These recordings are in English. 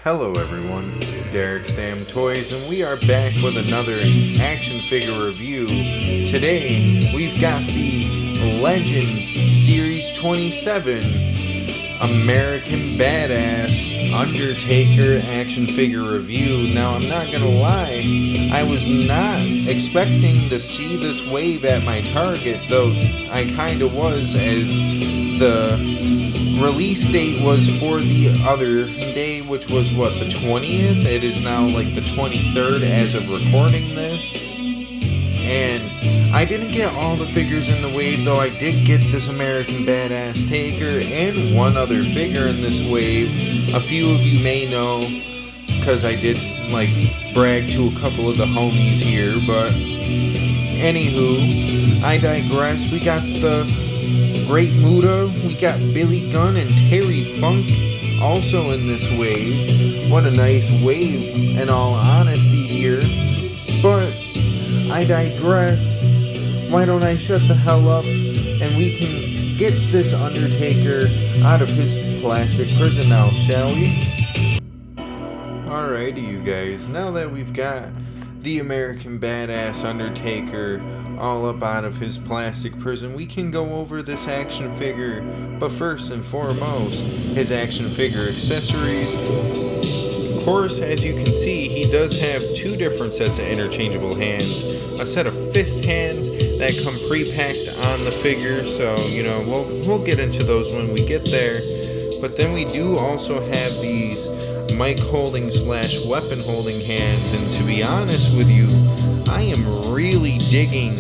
Hello everyone, Derek Stam Toys, and we are back with another action figure review. Today, we've got the Legends Series 27 American Badass Undertaker action figure review. Now, I'm not gonna lie, I was not expecting to see this wave at my Target, though I kinda was, as the release date was for the other day, which was the 20th. It is now like the 23rd as of recording this. And I didn't get all the figures in the wave, though I did get this American Badass Taker and one other figure in this wave. A few of you may know, because I did brag to a couple of the homies here, but anywho, I digress. We got the Great Muta, we got Billy Gunn and Terry Funk also in this wave. What a nice wave, in all honesty here. But I digress. Why don't I shut the hell up and we can get this Undertaker out of his plastic prison now, shall we? Alrighty, you guys. Now that we've got the American Badass Undertaker all up out of his plastic prison, we can go over this action figure. But first and foremost, his action figure accessories. Of course, as you can see, he does have two different sets of interchangeable hands. A set of fist hands that come pre-packed on the figure, so we'll get into those when we get there. But then we do also have these mic holding / weapon holding hands, and to be honest with you, I am really digging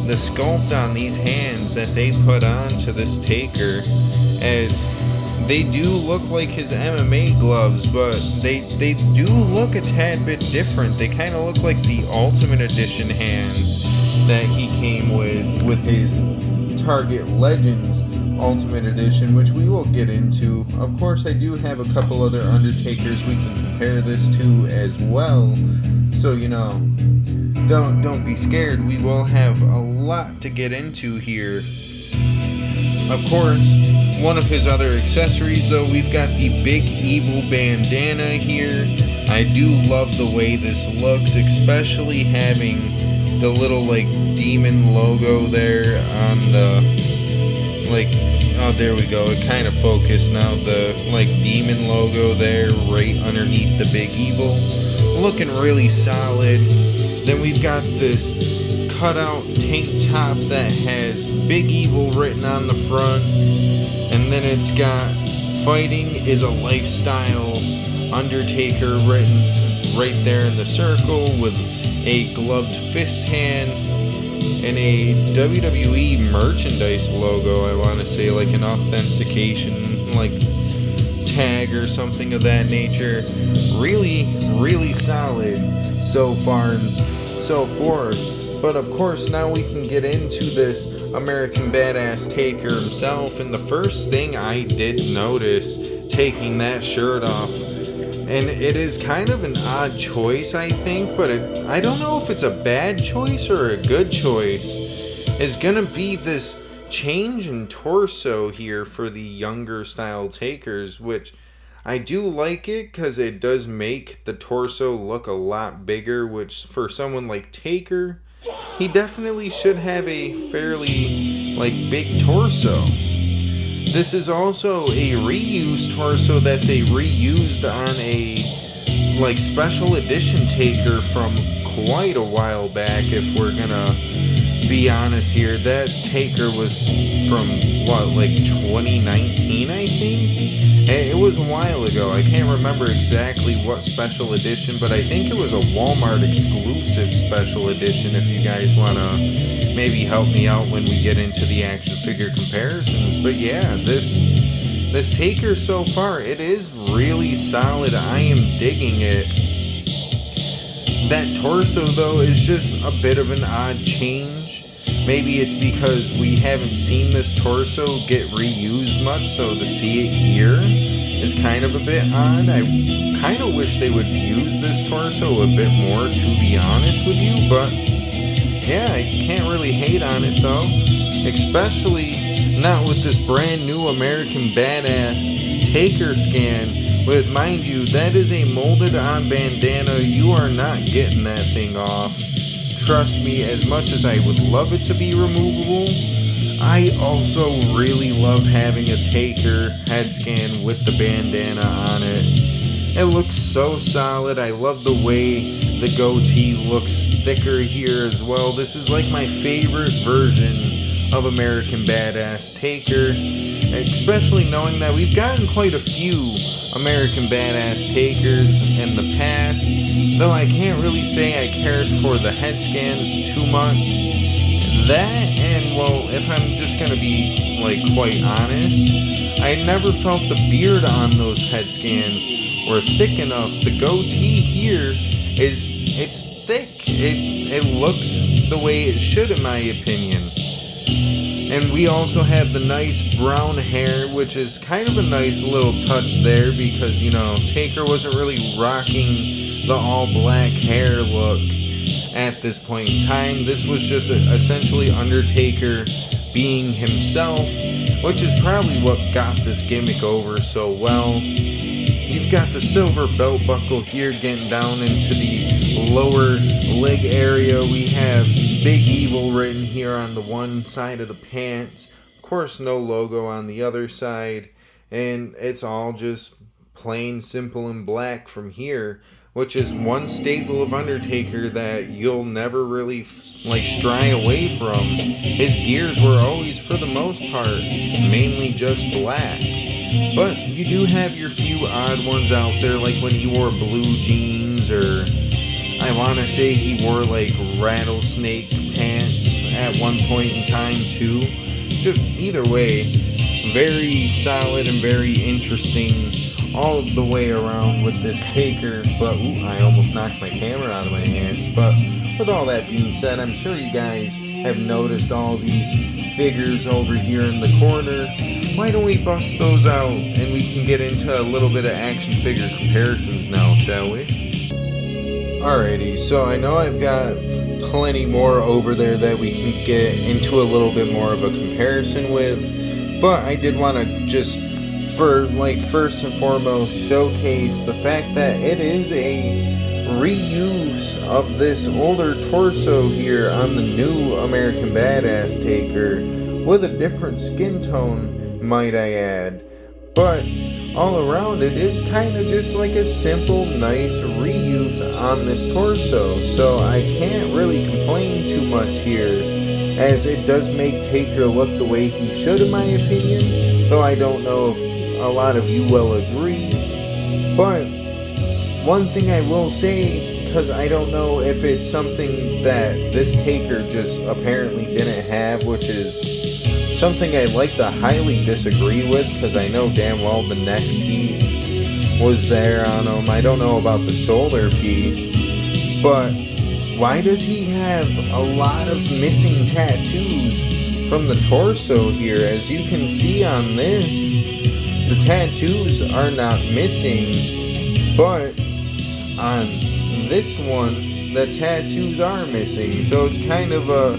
the sculpt on these hands that they put on to this Taker, as they do look like his MMA gloves, but they do look a tad bit different. They kind of look like the Ultimate Edition hands that he came with his Target Legends Ultimate Edition, which we will get into. Of course, I do have a couple other Undertakers we can compare this to as well, so don't be scared. We will have a lot to get into here. Of course, one of his other accessories, though, we've got the Big Evil bandana here. I do love the way this looks, especially having the little demon logo there on the oh, there we go, it kind of focused now. The demon logo there right underneath the Big Evil, looking really solid. Then we've got this cutout tank top that has Big Evil written on the front, and then it's got "Fighting is a Lifestyle" Undertaker written right there in the circle, with a gloved fist hand and a WWE merchandise logo. I want to say an authentication tag or something of that nature. Really solid so far and so forth. But of course, now we can get into this American Badass Taker himself, and the first thing I did notice taking that shirt off, and it is kind of an odd choice, I think, but I don't know if it's a bad choice or a good choice, is gonna be this change in torso here for the younger style Takers, which I do like it because it does make the torso look a lot bigger, which for someone like Taker, he definitely should have a fairly big torso. This is also a reused torso that they reused on a special edition Taker from quite a while back, if we're gonna be honest here. That Taker was from 2019, I think? It was a while ago. I can't remember exactly what special edition, but I think it was a Walmart exclusive special edition, if you guys want to maybe help me out when we get into the action figure comparisons. But yeah, this Taker so far, it is really solid. I am digging it. That torso, though, is just a bit of an odd change. Maybe it's because we haven't seen this torso get reused much, so to see it here is kind of a bit odd. I kind of wish they would use this torso a bit more, to be honest with you, but yeah, I can't really hate on it though. Especially not with this brand new American Badass Taker scan But mind you, that is a molded on bandana. You are not getting that thing off. Trust me, as much as I would love it to be removable, I also really love having a Taker head scan with the bandana on it. It looks so solid. I love the way the goatee looks thicker here as well. This is like my favorite version of American Badass Taker, especially knowing that we've gotten quite a few American Badass Takers in the past, though I can't really say I cared for the head scans too much. That, and well, if I'm just gonna be like quite honest, I never felt the beard on those head scans were thick enough. The goatee here it's thick. It looks the way it should in my opinion. And we also have the nice brown hair, which is kind of a nice little touch there because, you know, Taker wasn't really rocking the all black hair look at this point in time. This was just essentially Undertaker being himself, which is probably what got this gimmick over so well. You've got the silver belt buckle here getting down into the lower leg area. We have Big Evil written here on the one side of the pants. Of course, no logo on the other side. And it's all just plain, simple, and black from here, which is one staple of Undertaker that you'll never really stray away from. His gears were always, for the most part, mainly just black. But you do have your few odd ones out there, like when he wore blue jeans, or I want to say he wore like rattlesnake pants at one point in time too. Just either way, very solid and very interesting all the way around with this Taker. But ooh, I almost knocked my camera out of my hands. But with all that being said, I'm sure you guys have noticed all these figures over here in the corner. Why don't we bust those out and we can get into a little bit of action figure comparisons now, shall we? Alrighty, so I know I've got plenty more over there that we can get into a little bit more of a comparison with, but I did want to just first and foremost showcase the fact that it is a reuse of this older torso here on the new American Badass Taker with a different skin tone, might I add. But all around it is kind of just like a simple, nice reuse on this torso, so I can't really complain too much here, as it does make Taker look the way he should in my opinion, though I don't know if a lot of you will agree. But one thing I will say, because I don't know if it's something that this Taker just apparently didn't have, which is something I'd like to highly disagree with, because I know damn well the neck piece was there on him. I don't know about the shoulder piece, but why does he have a lot of missing tattoos from the torso here? As you can see on this, the tattoos are not missing, but on this one, the tattoos are missing. So it's kind of a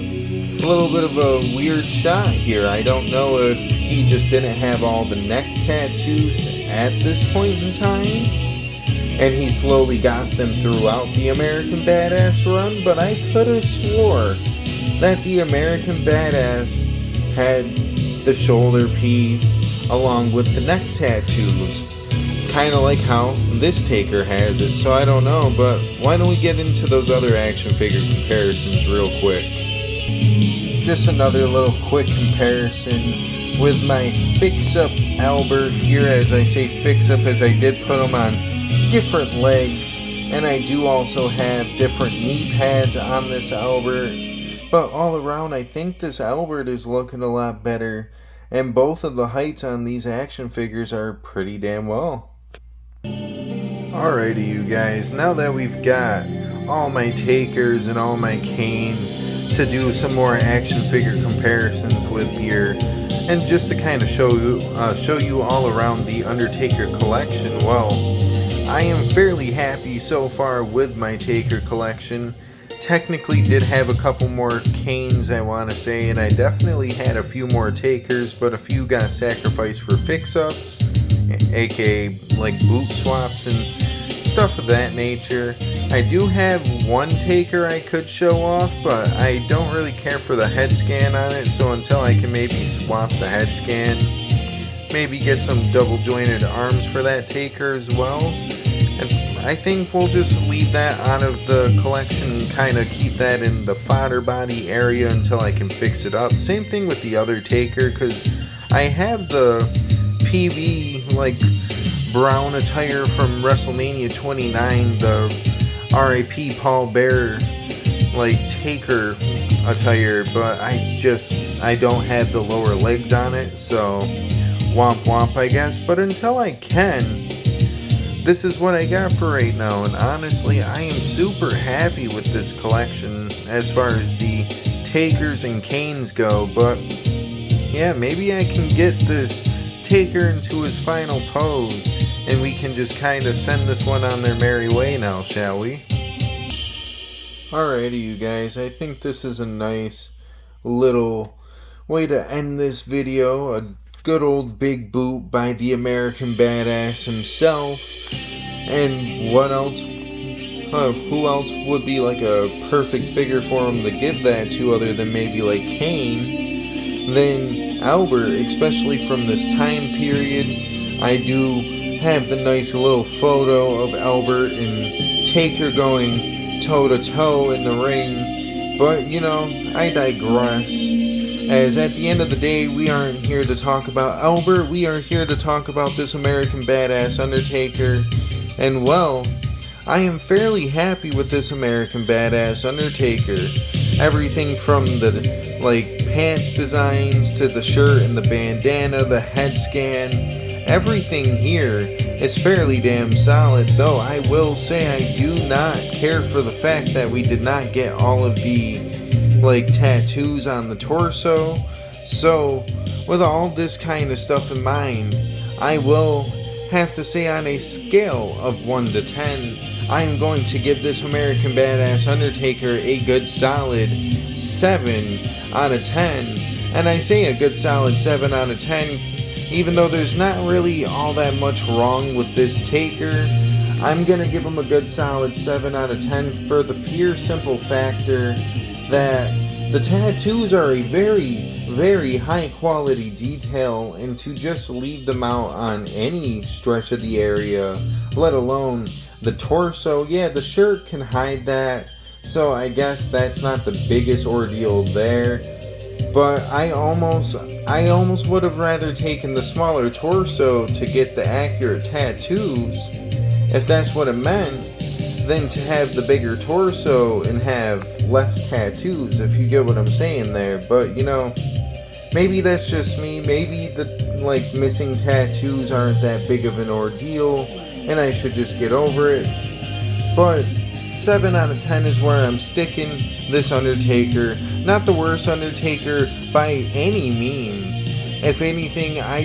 little bit of a weird shot here. I don't know if he just didn't have all the neck tattoos at this point in time, and he slowly got them throughout the American Badass run, but I could have swore that the American Badass had the shoulder piece along with the neck tattoos, kind of like how this Taker has it. So I don't know, but why don't we get into those other action figure comparisons real quick. Just another little quick comparison with my fix-up Albert here. As I say fix-up, as I did put them on different legs, and I do also have different knee pads on this Albert. But all around, I think this Albert is looking a lot better, and both of the heights on these action figures are pretty damn well. Alrighty, you guys, now that we've got all my Takers and all my Kanes to do some more action figure comparisons with here, and just to kind of show you all around the Undertaker collection, well, I am fairly happy so far with my Taker collection. Technically did have a couple more Kanes, I want to say, and I definitely had a few more Takers, but a few got sacrificed for fix-ups. aka like boot swaps and stuff of that nature. I do have one Taker I could show off, but I don't really care for the head scan on it, so until I can maybe swap the head scan, maybe get some double jointed arms for that Taker as well. And I think we'll just leave that out of the collection and kind of keep that in the fodder body area until I can fix it up. Same thing with the other Taker, because I have the PV like brown attire from WrestleMania 29, the RIP Paul Bearer like Taker attire, but I don't have the lower legs on it, so womp womp I guess. But until I can, this is what I got for right now, and honestly I am super happy with this collection as far as the Takers and Kanes go. But yeah, maybe I can get this Taker into his final pose and we can just kind of send this one on their merry way now, shall we? Alrighty, you guys, I think this is a nice little way to end this video. A good old big boot by the American Badass himself. And what else? Who else would be like a perfect figure for him to give that to other than maybe like Kane? Then Albert, especially from this time period. I do have the nice little photo of Albert and Taker going toe-to-toe in the ring. But, you know, I digress. As at the end of the day, we aren't here to talk about Albert. We are here to talk about this American Badass Undertaker. And, well, I am fairly happy with this American Badass Undertaker. Everything from the, like, pants designs to the shirt and the bandana, the head scan. Everything here is fairly damn solid, though I will say I do not care for the fact that we did not get all of the, like, tattoos on the torso. So, with all this kind of stuff in mind, I will have to say on a scale of 1 to 10, I'm going to give this American Badass Undertaker a good solid 7 out of 10. And I say a good solid 7 out of 10, even though there's not really all that much wrong with this Taker. I'm going to give him a good solid 7 out of 10 for the pure simple factor that the tattoos are a very, very high quality detail, and to just leave them out on any stretch of the area, let alone the torso, yeah, the shirt can hide that, so I guess that's not the biggest ordeal there. But I almost would have rather taken the smaller torso to get the accurate tattoos, if that's what it meant, than to have the bigger torso and have less tattoos, if you get what I'm saying there. But, you know, maybe that's just me. Maybe the, like, missing tattoos aren't that big of an ordeal, and I should just get over it. But 7 out of 10 is where I'm sticking this Undertaker. Not the worst Undertaker by any means. If anything, I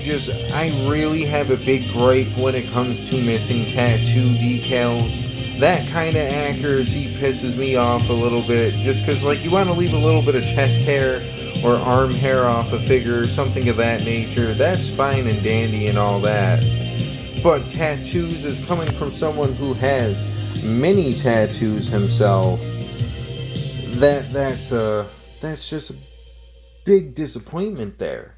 really have a big gripe when it comes to missing tattoo decals. That kind of accuracy pisses me off a little bit, just because, like, you want to leave a little bit of chest hair or arm hair off a figure or something of that nature. That's fine and dandy and all that. But tattoos is coming from someone who has many tattoos himself. That's just a big disappointment there.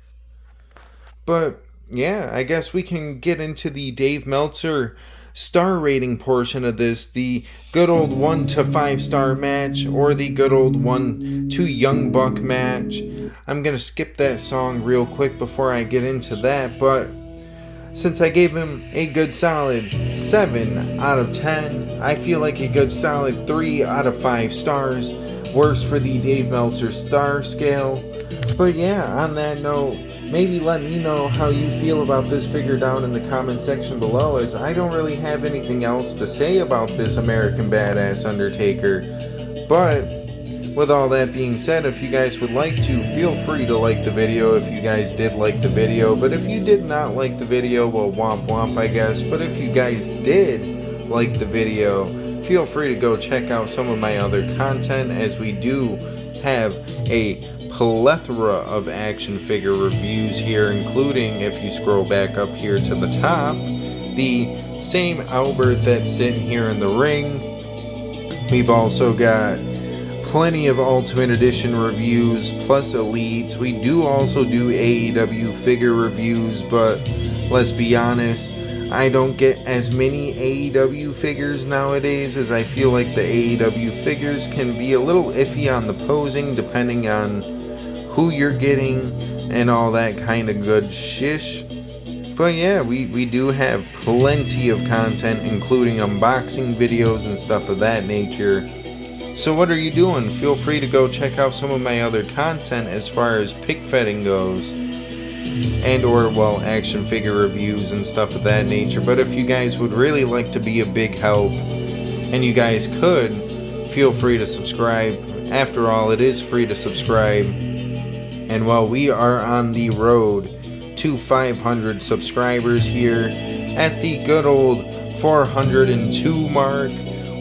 But yeah, I guess we can get into the Dave Meltzer star rating portion of this, the good old 1 to 5 star match, or the good old 1 to Young Buck match. I'm gonna skip that song real quick before I get into that, but since I gave him a good solid 7 out of 10, I feel like a good solid 3 out of 5 stars. Worse for the Dave Meltzer star scale. But yeah, on that note, maybe let me know how you feel about this figure down in the comment section below, as I don't really have anything else to say about this American Badass Undertaker. But with all that being said, if you guys would like to, feel free to like the video if you guys did like the video. But if you did not like the video, well, womp womp, I guess. But if you guys did like the video, feel free to go check out some of my other content, as we do have a plethora of action figure reviews here, including, if you scroll back up here to the top, the same Albert that's sitting here in the ring. We've also got plenty of Ultimate Edition reviews, plus Elites. We do also do AEW figure reviews, but let's be honest, I don't get as many AEW figures nowadays, as I feel like the AEW figures can be a little iffy on the posing depending on who you're getting and all that kind of good shish. But yeah, we do have plenty of content, including unboxing videos and stuff of that nature. So what are you doing? Feel free to go check out some of my other content as far as pick fetting goes, and or, well, action figure reviews and stuff of that nature. But if you guys would really like to be a big help, and you guys could, feel free to subscribe. After all, it is free to subscribe. And while we are on the road to 500 subscribers here at the good old 402 mark,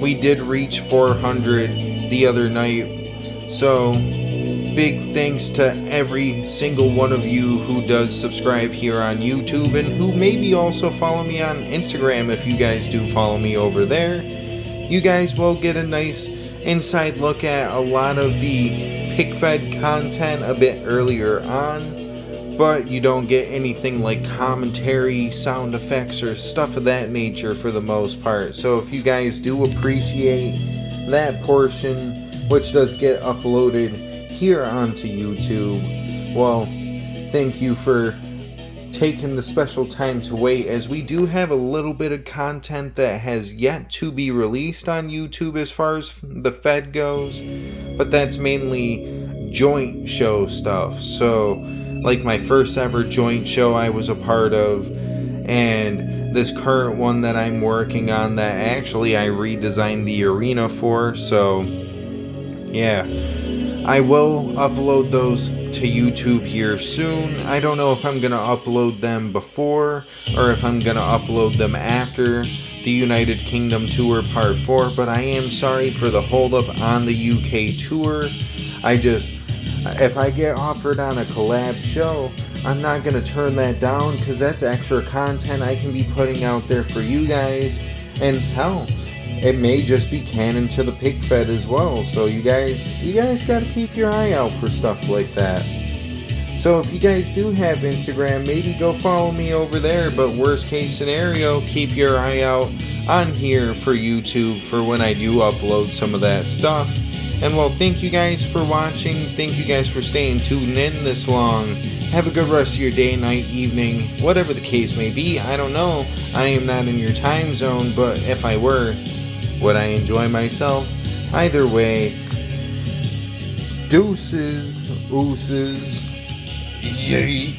we did reach 400 the other night. So big thanks to every single one of you who does subscribe here on YouTube, and who maybe also follow me on Instagram. If you guys do follow me over there, you guys will get a nice inside look at a lot of the pick fed content a bit earlier on, but you don't get anything like commentary, sound effects, or stuff of that nature for the most part. So if you guys do appreciate that portion, which does get uploaded here onto YouTube, well, thank you for taking the special time to wait, as we do have a little bit of content that has yet to be released on YouTube as far as the Fed goes, but that's mainly joint show stuff. So like my first ever joint show I was a part of, and this current one that I'm working on that actually I redesigned the arena for. So yeah, I will upload those to YouTube here soon. I don't know if I'm going to upload them before or if I'm going to upload them after the United Kingdom Tour Part 4, but I am sorry for the holdup on the UK tour. If I get offered on a collab show, I'm not going to turn that down, because that's extra content I can be putting out there for you guys. And hell, it may just be canon to the pick fed as well. So you guys got to keep your eye out for stuff like that. So if you guys do have Instagram, maybe go follow me over there. But worst case scenario, keep your eye out on here for YouTube for when I do upload some of that stuff. And well, thank you guys for watching. Thank you guys for staying tuned in this long. Have a good rest of your day, night, evening, whatever the case may be. I don't know. I am not in your time zone, but if I were, would I enjoy myself? Either way, deuces, ooses, yay.